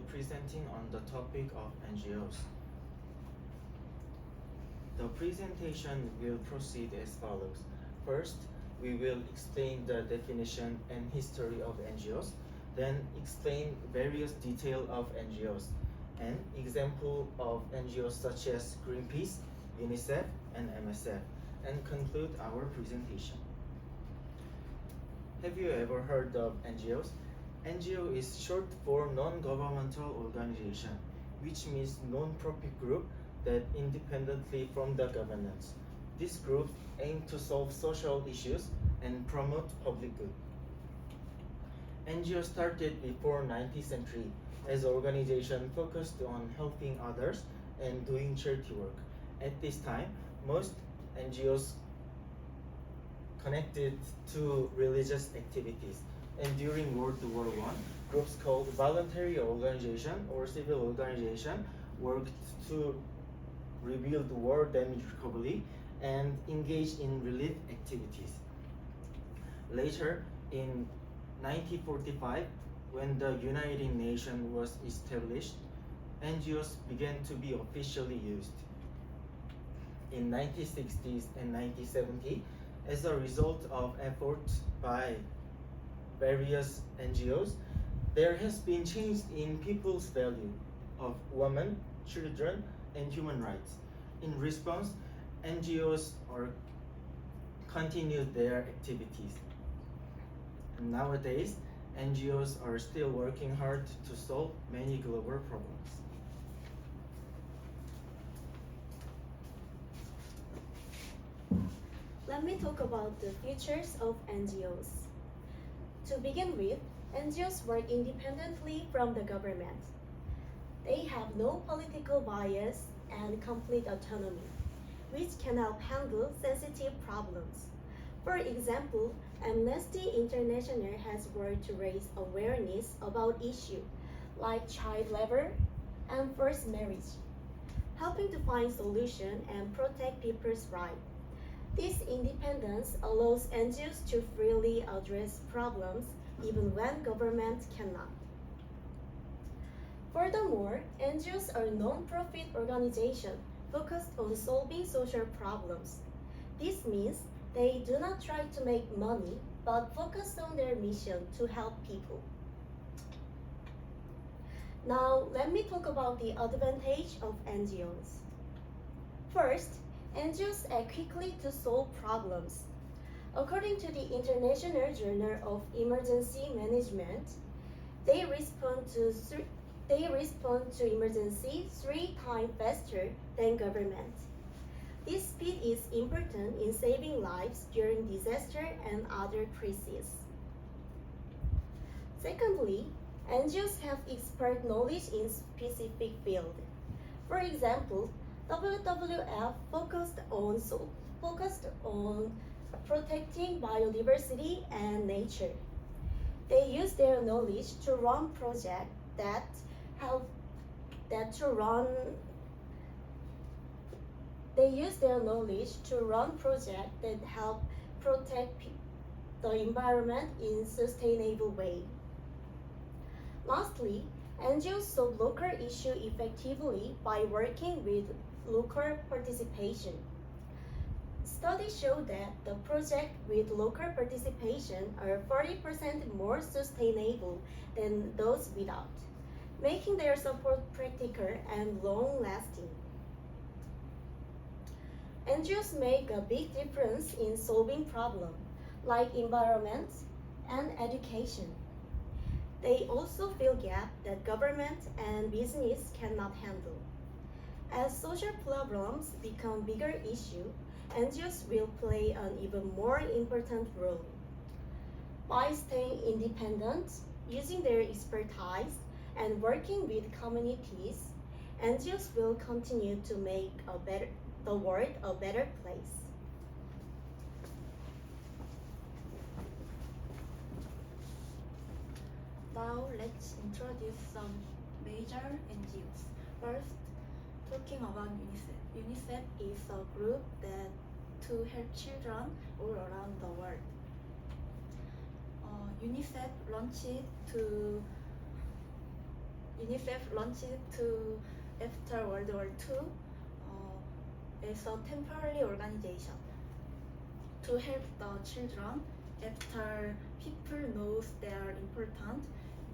presenting on the topic of NGOs. The presentation will proceed as follows. First, we will explain the definition and history of NGOs, then explain various details of NGOs, and example of NGOs such as Greenpeace, UNICEF, and MSF, and conclude our presentation. Have you ever heard of NGOs? NGO is short for non-governmental organization, which means non-profit group that independently from the governance. These groups aim to solve social issues and promote public good. NGO started before 19th century as an organization focused on helping others and doing charity work. At this time, most NGOs connected to religious activities. And during World War I, groups called voluntary organization or civil organization worked to rebuild war damage recovery and engage in relief activities. Later, in 1945, when the United Nations was established, NGOs began to be officially used. In 1960s and 1970s, as a result of efforts by various NGOs, there has been change in people's value of women, children, and human rights. In response, NGOs are continued their activities. And nowadays, NGOs are still working hard to solve many global problems. Let me talk about the features of NGOs. To begin with, NGOs work independently from the government. They have no political bias and complete autonomy, which can help handle sensitive problems. For example, Amnesty International has worked to raise awareness about issues like child labor and forced marriage, helping to find solutions and protect people's rights. This independence allows NGOs to freely address problems even when governments cannot. Furthermore, NGOs are non-profit organizations focused on solving social problems. This means they do not try to make money, but focus on their mission to help people. Now, let me talk about the advantage of NGOs. First, NGOs act quickly to solve problems. According to the International Journal of Emergency Management, they respond to emergency 3 times faster than government. This speed is important in saving lives during disaster and other crises. Secondly, NGOs have expert knowledge in specific field. For example, WWF focused on protecting biodiversity and nature. They use their knowledge to run projects that help protect the environment in sustainable way. Lastly, NGOs solve local issues effectively by working with local participation. Studies show that the projects with local participation are 40% more sustainable than those without, making their support practical and long-lasting. NGOs make a big difference in solving problems like environment and education. They also fill gaps that government and business cannot handle. As social problems become bigger issues, NGOs will play an even more important role. By staying independent, using their expertise, and working with communities, NGOs will continue to make the world a better place. Now let's introduce some major NGOs. First, talking about UNICEF. UNICEF is a group that to help children all around the world. UNICEF launched to UNICEF launched to after World War II as a temporary organization to help the children after people knows they are important.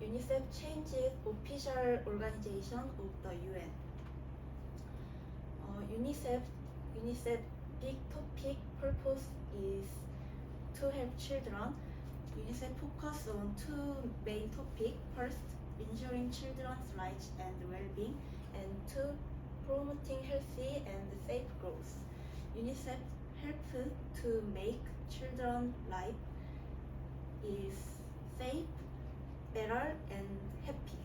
UNICEF changes official organization of the UN. UNICEF big topic purpose is to help children. UNICEF focus on two main topics. First, ensuring children's rights and well-being, and two, promoting healthy and safe growth. UNICEF helps to make children's life is safe, better, and happy.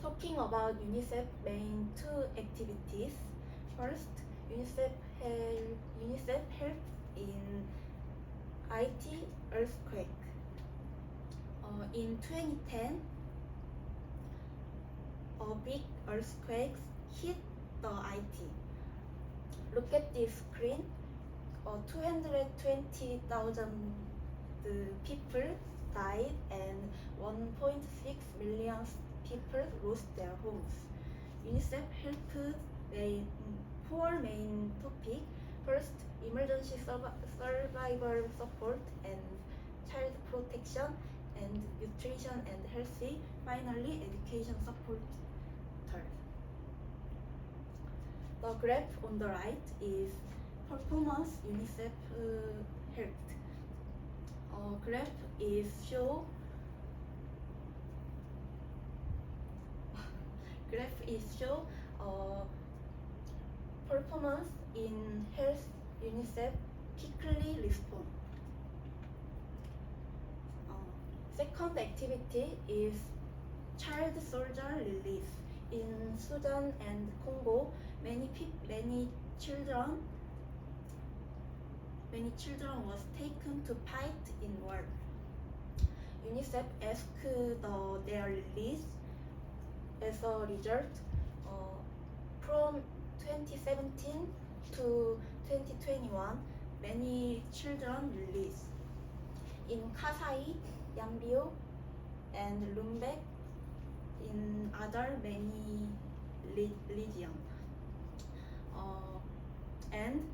Talking about UNICEF main two activities. First, UNICEF helps in IT earthquake. In 2010, a big earthquake hit the IT. Look at this screen. 220,000 people died and 1.6 million people lost their homes. UNICEF helped four main topics. First, emergency survival support and child protection and nutrition and healthy. Finally, education support. Third. The graph on the right is performance UNICEF helped. Graph is show performance in health. UNICEF quickly respond. Second activity is child soldier release. In Sudan and Congo, many children was taken to fight in war. UNICEF asked their release. As a result, from 2017 to 2021, many children released. In Kasai, Yambio, and Rumbek, in other many regions. And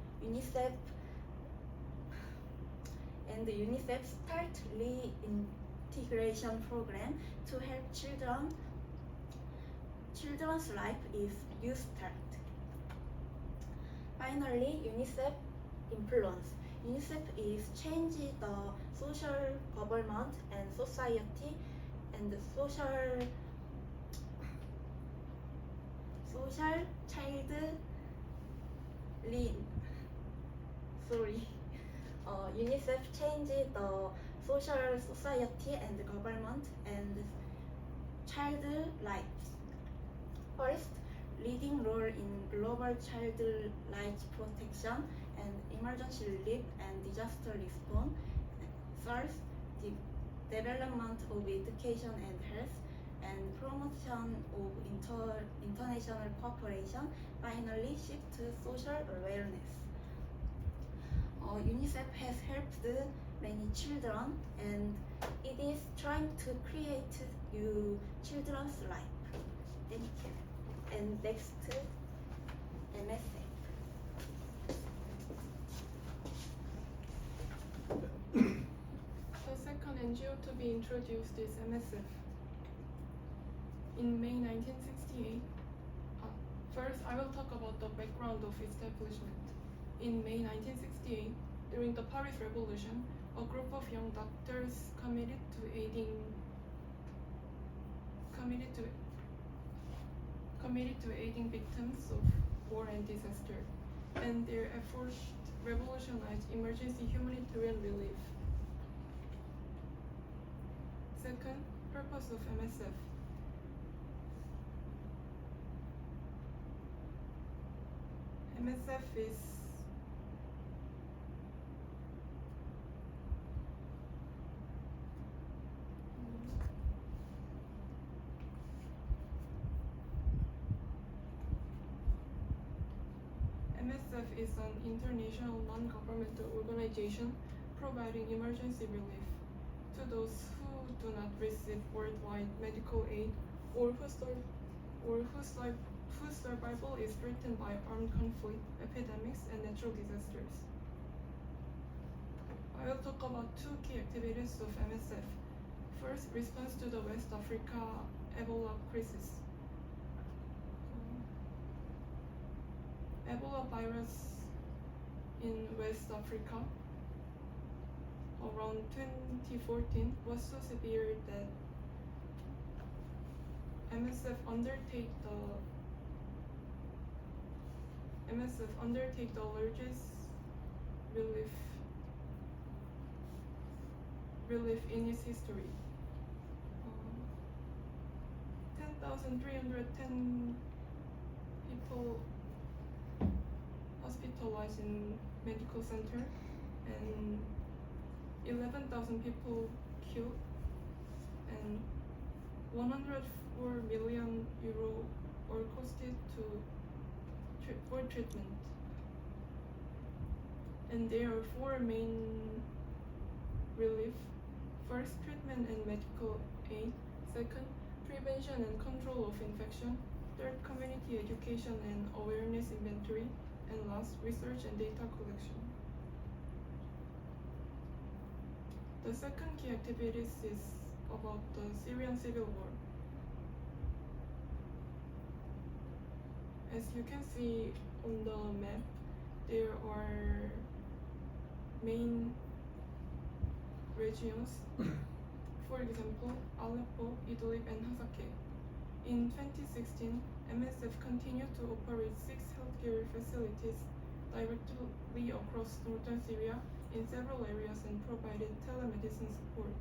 UNICEF start reintegration program to help children. Children's life is new start. Finally, UNICEF influence. UNICEF is changing the social government and society and social child UNICEF changes the social society and government and child lives. First, leading role in global child rights protection and emergency relief and disaster response. Third, the development of education and health and promotion of international cooperation. Finally, shift to social awareness. UNICEF has helped many children and it is trying to create new children's life. Thank you. And next, MSF. The second NGO to be introduced is MSF. In May 1968, first I will talk about the background of establishment. In May 1968, during the Paris Revolution, a group of young doctors committed to aiding victims of war and disaster, and their efforts revolutionized emergency humanitarian relief. Second, purpose of MSF. MSF is an international non-governmental organization providing emergency relief to those who do not receive worldwide medical aid or whose survival is threatened by armed conflict, epidemics, and natural disasters. I will talk about two key activities of MSF. First, response to the West Africa Ebola crisis. Ebola virus in West Africa around 2014 was so severe that MSF undertake the largest relief in its history. 10,310 people hospitalized in medical center and 11,000 people killed and 104 million euro were costed for treatment. And there are four main relief. First, treatment and medical aid. Second, prevention and control of infection. Third, community education and awareness inventory. And last, research and data collection. The second key activities is about the Syrian civil war. As you can see on the map, there are main regions, for example, Aleppo, Idlib, and Hasakeh. In 2016, MSF continued to operate 6 healthcare facilities directly across northern Syria in several areas and provided telemedicine support.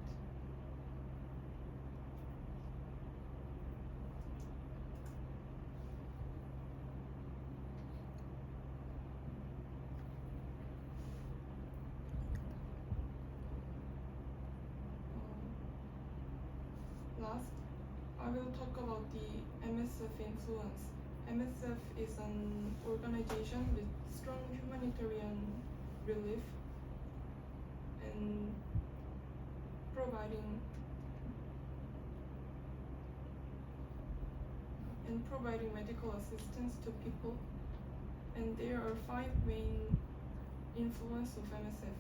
Last, I will talk about the MSF influence. MSF is an organization with strong humanitarian relief and providing medical assistance to people. And there are 5 main influence of MSF.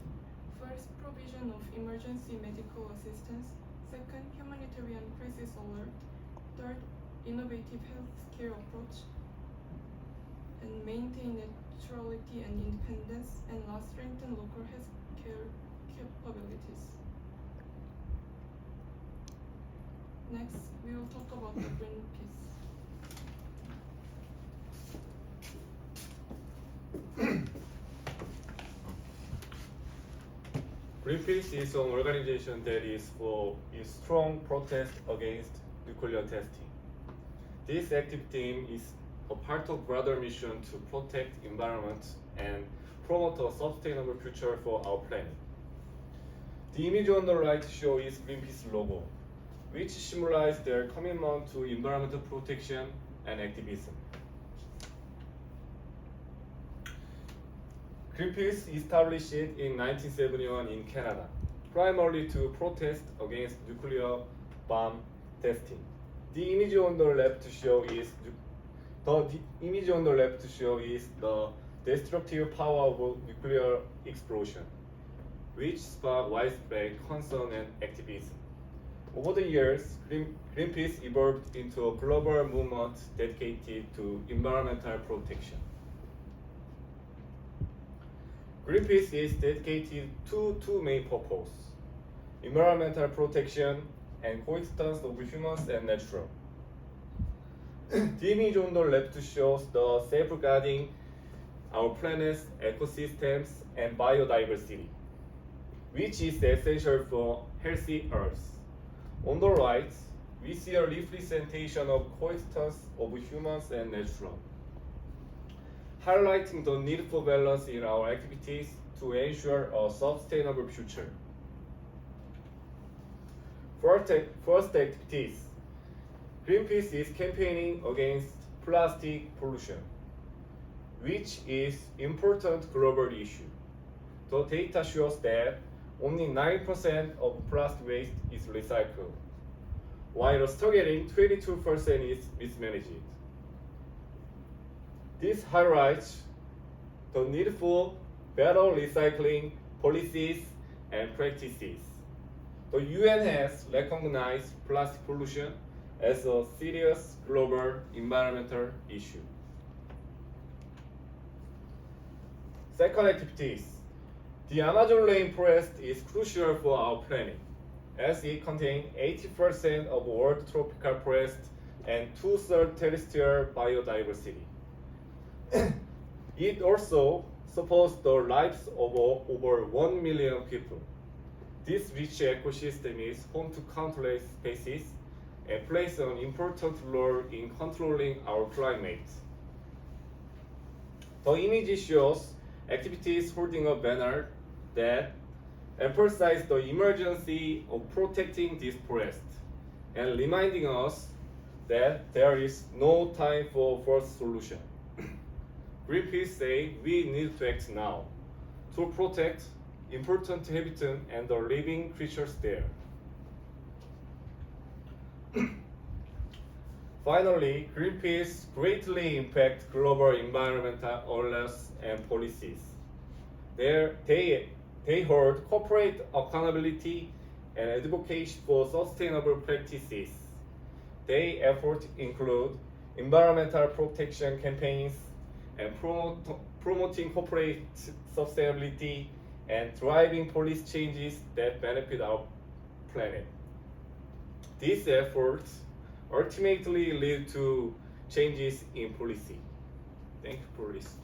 First, provision of emergency medical assistance. Second, humanitarian crisis alert. Third, innovative healthcare approach. And maintain neutrality and independence. And last, strengthen local healthcare capabilities. Next, we will talk about the Greenpeace. Greenpeace is an organization that is for its strong protest against nuclear testing. This active team is a part of broader mission to protect environment and promote a sustainable future for our planet. The image on the right shows Greenpeace logo, which symbolizes their commitment to environmental protection and activism. Greenpeace established in 1971 in Canada, primarily to protest against nuclear bomb testing. The image on the left shows the destructive power of nuclear explosion, which sparked widespread concern and activism. Over the years, Greenpeace evolved into a global movement dedicated to environmental protection. Greenpeace is dedicated to 2 main purposes: environmental protection and coexistence of humans and nature. The image on the left shows the safeguarding our planet's ecosystems and biodiversity, which is essential for healthy Earth. On the right, we see a representation of coexistence of humans and nature, highlighting the need for balance in our activities to ensure a sustainable future. First activities. Greenpeace is campaigning against plastic pollution, which is important global issue. The data shows that only 9% of plastic waste is recycled, while the struggling 22% is mismanaged. This highlights the need for better recycling policies and practices. The UN has recognized plastic pollution as a serious global environmental issue. Second activities. The Amazon rainforest is crucial for our planet, as it contains 80% of world tropical forest and 2/3 terrestrial biodiversity. It also supports the lives of over 1 million people. This rich ecosystem is home to countless species and plays an important role in controlling our climate. The image shows activities holding a banner that emphasize the emergency of protecting this forest and reminding us that there is no time for first solution. Greenpeace say we need to act now to protect important habitat and the living creatures there. Finally, Greenpeace greatly impacts global environmental awareness and policies. They hold corporate accountability and advocacy for sustainable practices. Their efforts include environmental protection campaigns and promoting corporate sustainability and driving policy changes that benefit our planet. These efforts ultimately lead to changes in policy. Thank you for listening.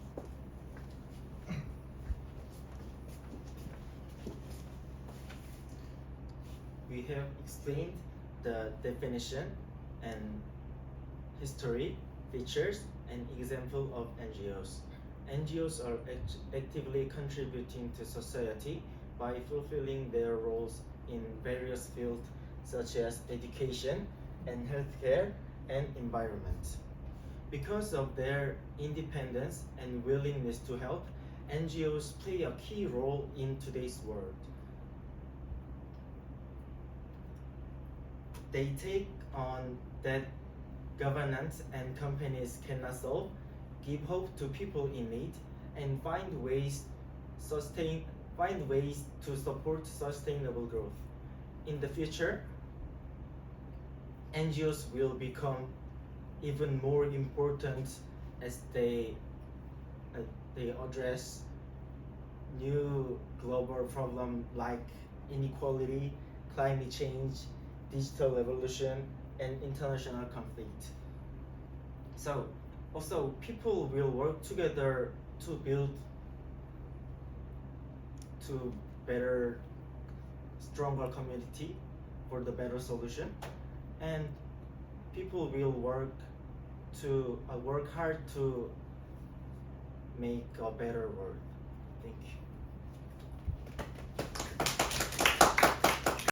We have explained the definition and history, features, and example of NGOs. NGOs are actively contributing to society by fulfilling their roles in various fields such as education and healthcare and environment. Because of their independence and willingness to help, NGOs play a key role in today's world. They take on that governments and companies cannot solve, give hope to people in need, and find ways to support sustainable growth. In the future, NGOs will become even more important as they address new global problems like inequality, climate change, digital revolution, and international conflict. So, also people will work together to build to better, stronger community for the better solution, and people will work hard to make a better world. Thank you.